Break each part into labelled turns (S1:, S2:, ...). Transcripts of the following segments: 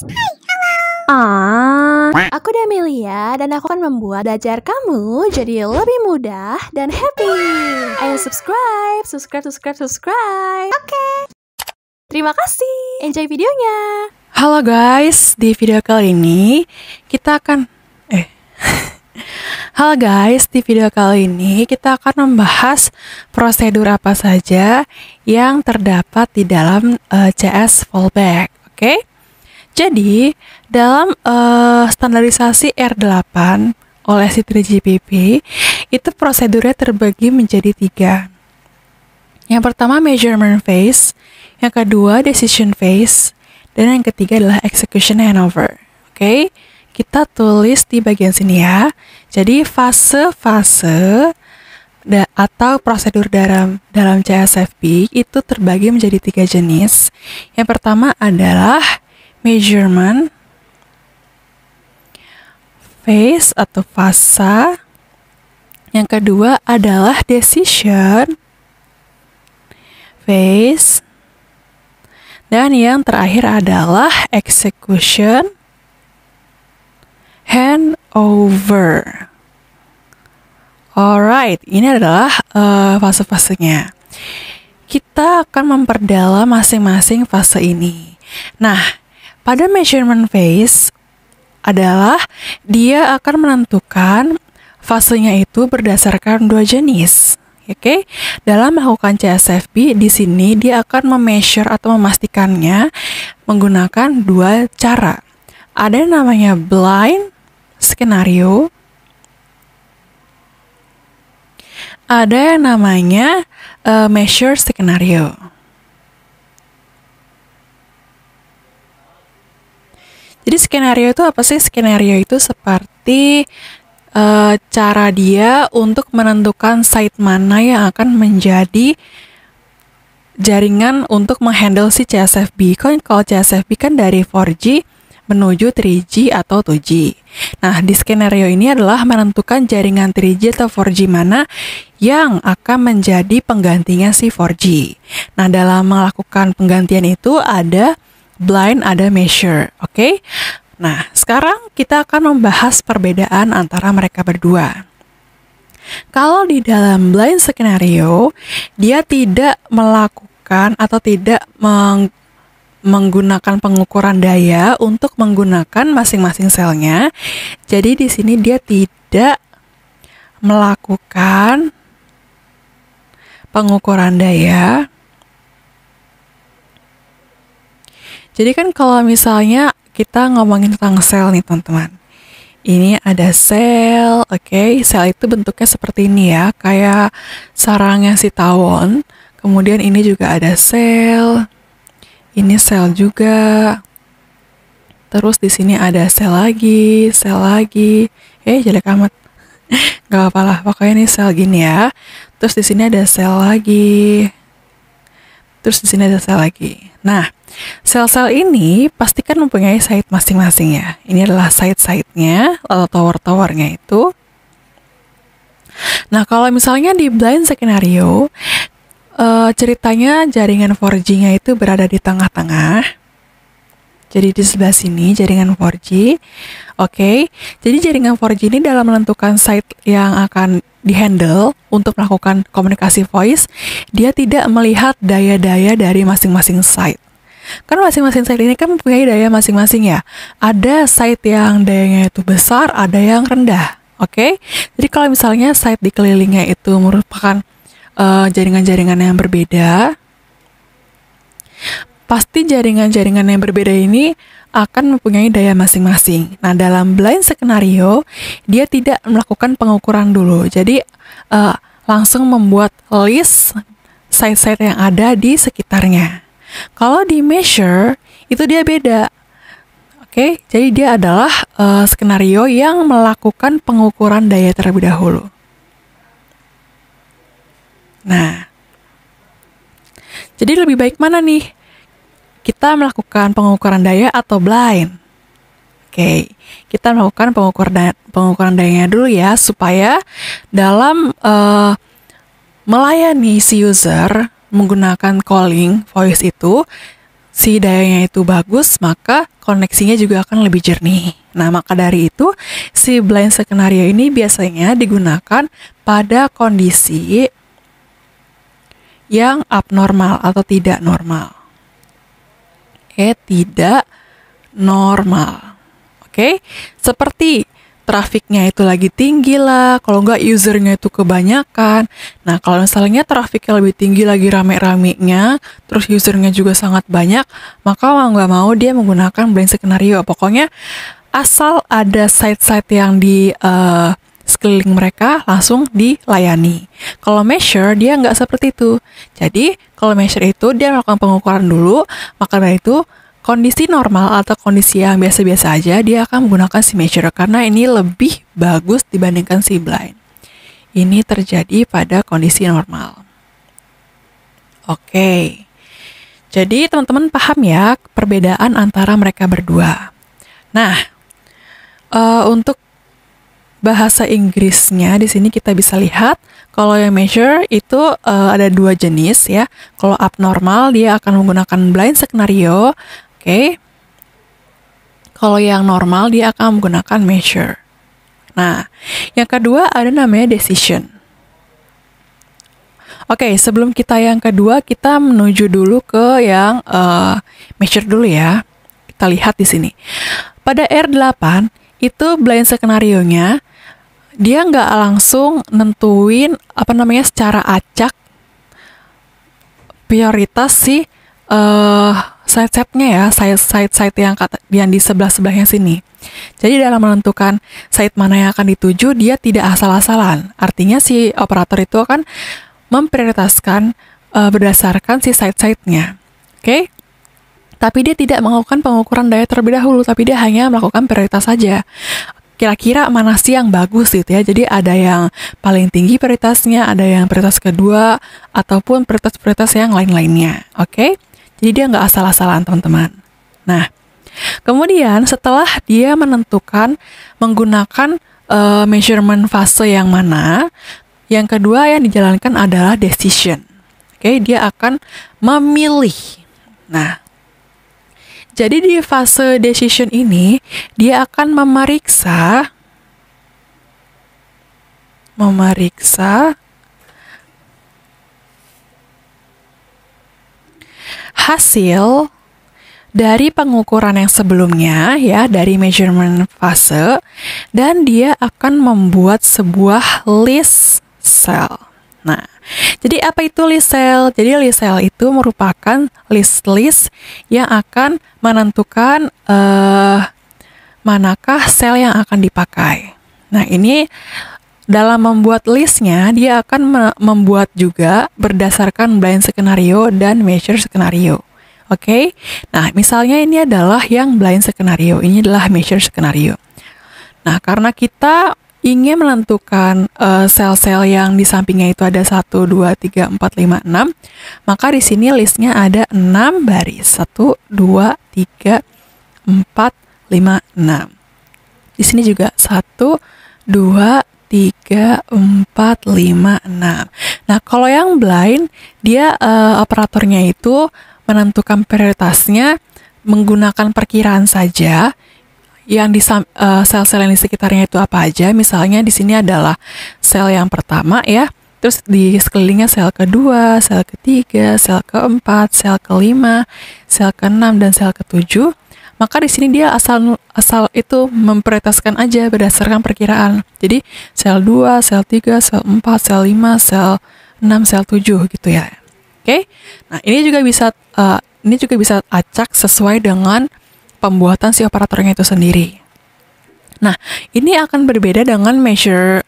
S1: guys. Aku Damelia dan aku akan membuat belajar kamu jadi lebih mudah dan happy. Ayo subscribe. Oke. Terima kasih. Enjoy videonya.
S2: Halo guys, di video kali ini kita akan membahas prosedur apa saja yang terdapat di dalam CS fallback. Oke? Jadi, dalam standarisasi R8 oleh C3GPP, itu prosedurnya terbagi menjadi 3. Yang pertama measurement phase, yang kedua decision phase, dan yang ketiga adalah execution handover. Oke? Kita tulis di bagian sini ya. Jadi fase-fase atau prosedur dalam CSFB itu terbagi menjadi 3 jenis. Yang pertama adalah measurement phase atau fasa. Yang kedua adalah decision phase. Dan yang terakhir adalah execution handover. Alright, ini adalah fase-fasenya. Kita akan memperdalam masing-masing fase ini. Nah, pada measurement phase adalah dia akan menentukan fasenya itu berdasarkan 2 jenis. Oke, dalam melakukan CSFB di sini dia akan memeasure atau memastikannya menggunakan 2 cara. Ada yang namanya blind skenario, ada yang namanya measure skenario. Jadi skenario itu apa sih? Skenario itu seperti cara dia untuk menentukan site mana yang akan menjadi jaringan untuk menghandle si CSFB. Kalau CSFB kan dari 4G menuju 3G atau 2G. Nah, di skenario ini adalah menentukan jaringan 3G atau 4G mana yang akan menjadi penggantinya si 4G. Nah, dalam melakukan penggantian itu ada blind, ada measure. Oke? Nah, sekarang kita akan membahas perbedaan antara mereka berdua. Kalau di dalam blind skenario, dia tidak melakukan atau tidak menggunakan pengukuran daya untuk menggunakan masing-masing selnya. Jadi di sini dia tidak melakukan pengukuran daya. Jadi kan kalau misalnya kita ngomongin tentang sel nih teman-teman. Ini ada sel, oke. Sel itu bentuknya seperti ini ya, kayak sarangnya si tawon. Kemudian ini juga ada sel. Ini sel juga. Terus di sini ada sel lagi. Jelek amat. Gak apa-apa lah, pokoknya ini sel gini ya. Terus di sini ada sel lagi. Terus di sini ada sel lagi. Nah, sel-sel ini pasti kan mempunyai site masing-masing ya. Ini adalah site-site-nya atau tower-towernya itu. Nah, kalau misalnya di blind skenario, ceritanya jaringan 4G-nya itu berada di tengah-tengah. Jadi di sebelah sini jaringan 4G. Oke. Jadi jaringan 4G ini dalam menentukan site yang akan dihandle untuk melakukan komunikasi voice, dia tidak melihat daya-daya dari masing-masing site. Kan masing-masing site ini kan mempunyai daya masing-masing ya. Ada site yang dayanya itu besar, ada yang rendah. Oke. Jadi kalau misalnya site di kelilingnya itu merupakan jaringan-jaringan yang berbeda, pasti jaringan-jaringan yang berbeda ini akan mempunyai daya masing-masing. Nah, dalam blind skenario, dia tidak melakukan pengukuran dulu. Jadi, langsung membuat list site-site yang ada di sekitarnya. Kalau di measure, itu dia beda. Oke, jadi dia adalah skenario yang melakukan pengukuran daya terlebih dahulu. Nah, jadi lebih baik mana nih? Kita melakukan pengukuran daya atau blind? Oke, kita melakukan pengukuran dayanya dulu ya, supaya dalam melayani si user menggunakan calling voice itu, si dayanya itu bagus, maka koneksinya juga akan lebih jernih. Nah, maka dari itu, si blind skenario ini biasanya digunakan pada kondisi yang abnormal atau tidak normal. Tidak normal. Oke, seperti trafiknya itu lagi tinggi lah, kalau nggak usernya itu kebanyakan. Nah, kalau misalnya trafiknya lebih tinggi, lagi rame-ramenya, terus usernya juga sangat banyak, maka mau nggak mau dia menggunakan blind skenario. Pokoknya asal ada site-site yang di sekeliling mereka langsung dilayani. Kalau measure dia nggak seperti itu. Jadi kalau measure itu dia melakukan pengukuran dulu, maka dari itu kondisi normal atau kondisi yang biasa-biasa aja, dia akan menggunakan si measure karena ini lebih bagus dibandingkan si blind. Ini terjadi pada kondisi normal. Oke. Jadi teman-teman paham ya perbedaan antara mereka berdua. Nah, untuk bahasa Inggrisnya di sini kita bisa lihat kalau yang measure itu ada dua jenis ya. Kalau abnormal dia akan menggunakan blind skenario. Oke. Kalau yang normal dia akan menggunakan measure. Nah, yang kedua ada namanya decision. Oke, sebelum kita yang kedua, kita menuju dulu ke yang measure dulu ya. Kita lihat di sini. Pada R8 itu blind skenario-nya dia nggak langsung nentuin secara acak prioritas si site-site-nya ya, site-site yang di sebelah-sebelahnya sini. Jadi dalam menentukan site mana yang akan dituju, dia tidak asal-asalan. Artinya si operator itu akan memprioritaskan berdasarkan si site-site-nya. Oke? Tapi dia tidak melakukan pengukuran daya terlebih dahulu, tapi dia hanya melakukan prioritas saja. Kira-kira mana sih yang bagus gitu ya. Jadi ada yang paling tinggi prioritasnya, ada yang prioritas kedua, ataupun prioritas-prioritas yang lain-lainnya. Oke? Jadi dia nggak asal-asalan, teman-teman. Nah, kemudian setelah dia menentukan menggunakan measurement fase yang mana, yang kedua yang dijalankan adalah decision. Oke, dia akan memilih. Nah, jadi di fase decision ini, dia akan memeriksa hasil dari pengukuran yang sebelumnya ya, dari measurement fase, dan dia akan membuat sebuah list cell. Nah, jadi apa itu list cell? Jadi list cell itu merupakan list-list yang akan menentukan manakah sel yang akan dipakai. Nah, ini dalam membuat listnya, dia akan membuat juga berdasarkan blind skenario dan measure skenario. Oke? Nah, misalnya ini adalah yang blind skenario, ini adalah measure skenario. Nah, karena kita ingin menentukan sel-sel yang di sampingnya itu ada 1, 2, 3, 4, 5, 6, maka di sini listnya ada 6 baris. 1, 2, 3, 4, 5, 6. Di sini juga 1, 2, 3, 4, 5, 6. Nah, kalau yang blind, dia operatornya itu menentukan prioritasnya menggunakan perkiraan saja. Yang di sel-sel yang di sekitarnya itu apa aja. Misalnya di sini adalah sel yang pertama ya. Terus di sekelilingnya sel kedua, sel ketiga, sel keempat, sel kelima, sel keenam, dan sel ketujuh. Maka di sini dia asal itu memprioritaskan aja berdasarkan perkiraan. Jadi sel 2, sel 3, sel 4, sel 5, sel 6, sel 7 gitu ya. Oke? Nah, ini juga bisa acak sesuai dengan pembuatan si operatornya itu sendiri. Nah, ini akan berbeda dengan measure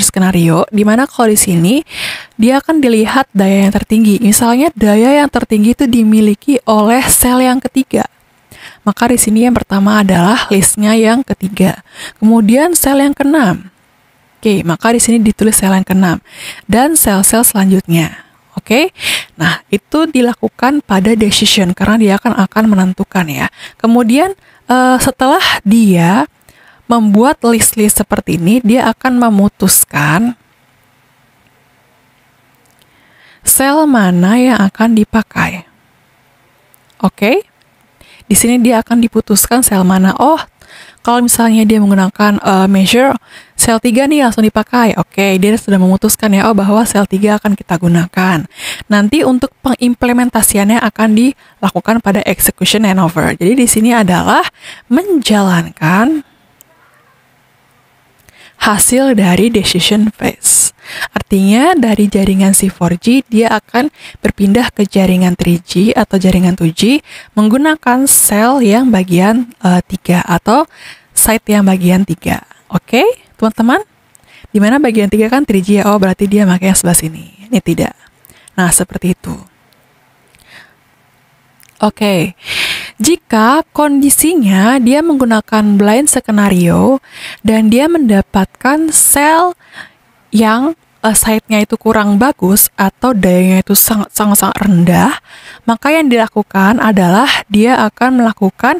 S2: skenario, di mana kalau di sini dia akan dilihat daya yang tertinggi. Misalnya daya yang tertinggi itu dimiliki oleh sel yang ketiga. Maka di sini yang pertama adalah listnya yang ketiga. Kemudian sel yang keenam. Oke, maka di sini ditulis sel yang keenam dan sel-sel selanjutnya. Oke, nah itu dilakukan pada decision karena dia akan menentukan ya. Kemudian setelah dia membuat list-list seperti ini, dia akan memutuskan sel mana yang akan dipakai. Oke. Di sini dia akan diputuskan sel mana. Oh, kalau misalnya dia menggunakan measure sel 3 nih langsung dipakai. Oke, dia sudah memutuskan ya, bahwa sel 3 akan kita gunakan. Nanti untuk pengimplementasiannya akan dilakukan pada execution handover. Jadi di sini adalah menjalankan hasil dari decision phase. Artinya dari jaringan C4G dia akan berpindah ke jaringan 3G atau jaringan 2G menggunakan sel yang bagian 3 atau site yang bagian 3. Oke, teman-teman? Di mana bagian 3 kan 3G ya? Oh, berarti dia pakai yang sebelah sini. Ini tidak. Nah, seperti itu. Oke. Jika kondisinya dia menggunakan blind skenario dan dia mendapatkan sel yang site-nya itu kurang bagus atau dayanya itu sangat rendah, maka yang dilakukan adalah dia akan melakukan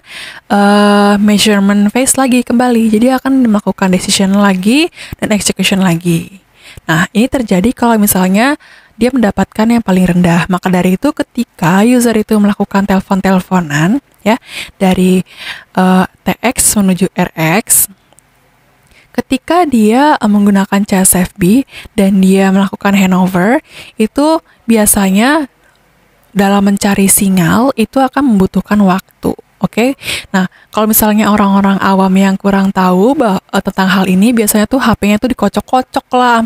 S2: measurement phase lagi kembali. Jadi akan melakukan decision lagi dan execution lagi. Nah, ini terjadi kalau misalnya dia mendapatkan yang paling rendah. Maka dari itu ketika user itu melakukan telepon-teleponan ya dari TX menuju RX, ketika dia menggunakan CSFB dan dia melakukan handover, itu biasanya dalam mencari sinyal itu akan membutuhkan waktu. Oke, nah kalau misalnya orang-orang awam yang kurang tahu tentang hal ini, biasanya tuh HP-nya tuh dikocok-kocok lah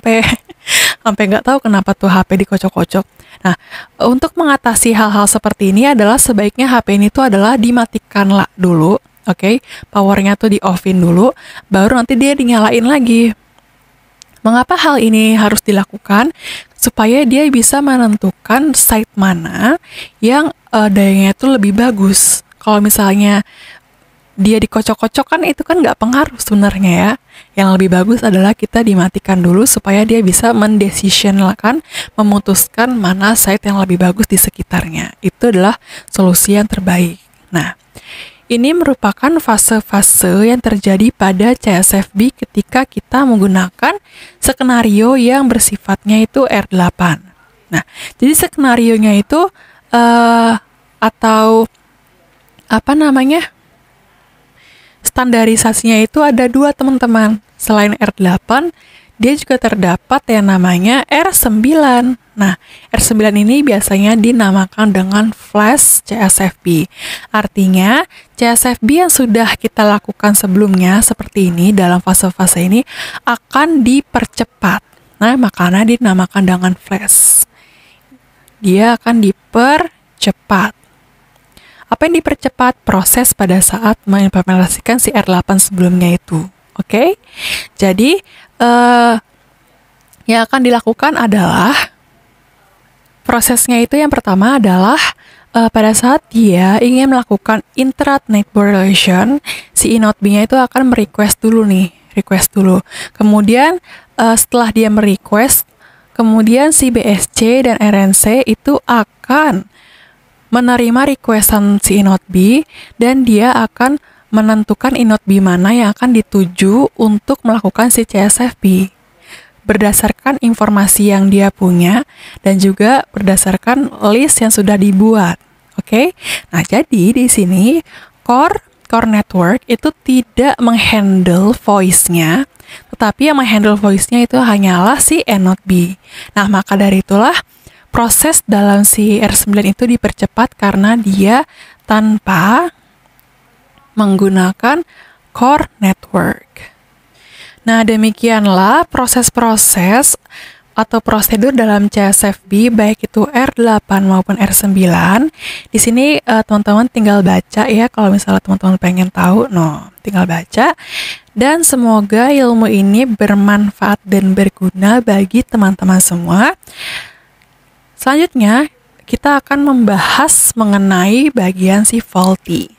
S2: sampai nggak tahu kenapa tuh HP dikocok-kocok. Nah, untuk mengatasi hal-hal seperti ini adalah sebaiknya HP ini tuh adalah dimatikan lah dulu, oke, powernya tuh di-off-in dulu, baru nanti dia dinyalain lagi. Mengapa hal ini harus dilakukan? Supaya dia bisa menentukan site mana yang dayanya itu lebih bagus. Kalau misalnya dia dikocok-kocok kan itu kan nggak pengaruh sebenarnya ya. Yang lebih bagus adalah kita dimatikan dulu supaya dia bisa mendecisionkan, memutuskan mana site yang lebih bagus di sekitarnya. Itu adalah solusi yang terbaik. Nah, ini merupakan fase-fase yang terjadi pada CSFB ketika kita menggunakan skenario yang bersifatnya itu R8. Nah, jadi skenarionya itu atau standarisasinya itu ada 2 teman-teman. Selain R8, dia juga terdapat yang namanya R9. Nah, R9 ini biasanya dinamakan dengan flash CSFB. Artinya, CSFB yang sudah kita lakukan sebelumnya seperti ini dalam fase-fase ini akan dipercepat. Nah, makanya dinamakan dengan flash. Dia akan dipercepat. Apa yang dipercepat? Proses pada saat mengimplementasikan si R8 sebelumnya itu. Oke? Jadi, yang akan dilakukan adalah prosesnya itu yang pertama adalah pada saat dia ingin melakukan intra-network relation, si inodB-nya itu akan request dulu. Kemudian setelah dia merequest, kemudian si BSC dan RNC itu akan menerima requestan si inodB dan dia akan menentukan inodB mana yang akan dituju untuk melakukan si CSFB berdasarkan informasi yang dia punya dan juga berdasarkan list yang sudah dibuat. Oke? Nah, jadi di sini core network itu tidak menghandle voice-nya, tetapi yang menghandle voice-nya itu hanyalah si inodB. Nah, maka dari itulah proses dalam si R9 itu dipercepat karena dia tanpa menggunakan core network. Nah, demikianlah proses-proses atau prosedur dalam CSFB baik itu R8 maupun R9. Di sini teman-teman tinggal baca ya kalau misalnya teman-teman pengen tahu, tinggal baca. Dan semoga ilmu ini bermanfaat dan berguna bagi teman-teman semua. Selanjutnya, kita akan membahas mengenai bagian si faulty.